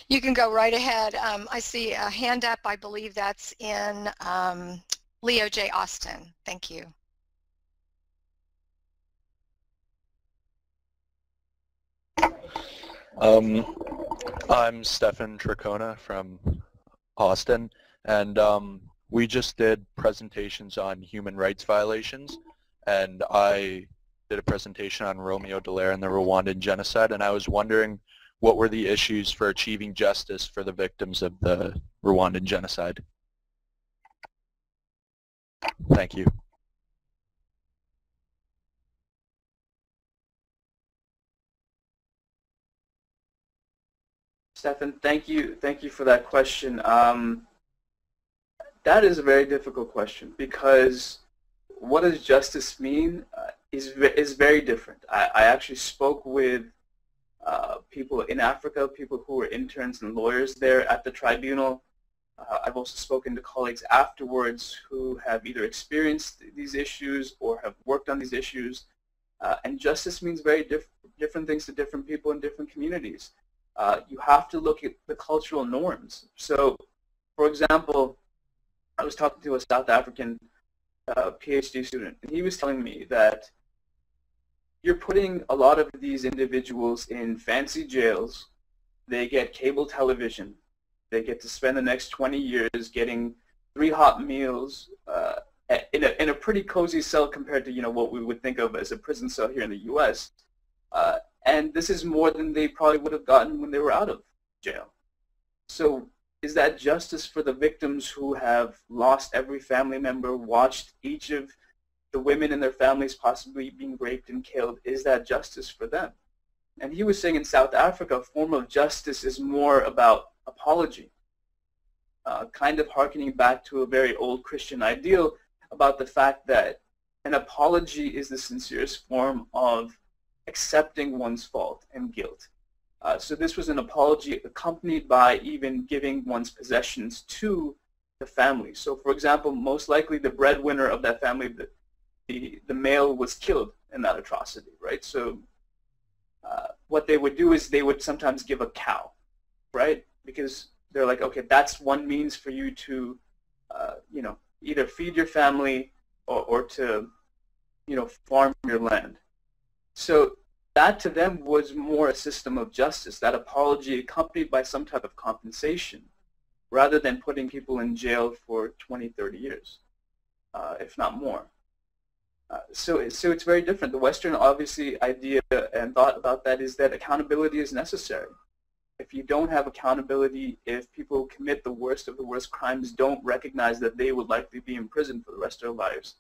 You can go right ahead. I see a hand up. I believe that's in Leo J. Austin. Thank you. I'm Stefan Tricona from Austin, and we just did presentations on human rights violations, and I did a presentation on Romeo Dallaire and the Rwandan genocide, and I was wondering what were the issues for achieving justice for the victims of the Rwandan genocide. Thank you. Stefan, thank you for that question. That is a very difficult question because what does justice mean is very different. I actually spoke with people in Africa, people who were interns and lawyers there at the tribunal. I've also spoken to colleagues afterwards who have either experienced these issues or have worked on these issues. And justice means very different things to different people in different communities. You have to look at the cultural norms. So, for example, I was talking to a South African PhD student, and he was telling me that you're putting a lot of these individuals in fancy jails. They get cable television. They get to spend the next 20 years getting 3 hot meals in a pretty cozy cell compared to what we would think of as a prison cell here in the U.S. And this is more than they probably would have gotten when they were out of jail. So is that justice for the victims who have lost every family member, watched each of the women in their families possibly being raped and killed? Is that justice for them? And he was saying in South Africa, a form of justice is more about apology, kind of hearkening back to a very old Christian ideal about the fact that an apology is the sincerest form of accepting one's fault and guilt. So this was an apology accompanied by even giving one's possessions to the family. So for example, most likely the breadwinner of that family, the male was killed in that atrocity, right? So what they would do is they would sometimes give a cow, right? Because they're like, okay, that's one means for you to, either feed your family or to, farm your land. So that to them was more a system of justice, that apology accompanied by some type of compensation, rather than putting people in jail for 20, 30 years, if not more. So it's very different. The Western, obviously, idea and thought about that is that accountability is necessary. If you don't have accountability, if people commit the worst of the worst crimes, don't recognize that they would likely be in prison for the rest of their lives,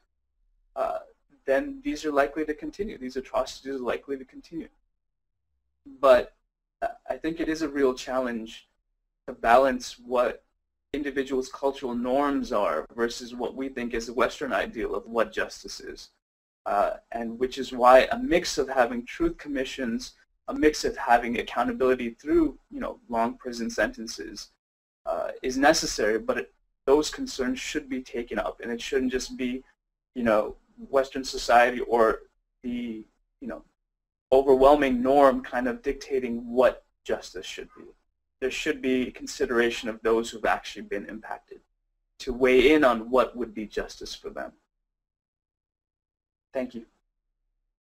then these are likely to continue. These atrocities are likely to continue. But I think it is a real challenge to balance what individuals' cultural norms are versus what we think is the Western ideal of what justice is. And which is why a mix of having truth commissions, a mix of having accountability through long prison sentences is necessary, but those concerns should be taken up, and it shouldn't just be Western society or the overwhelming norm kind of dictating what justice should be. There should be consideration of those who've actually been impacted to weigh in on what would be justice for them. Thank you.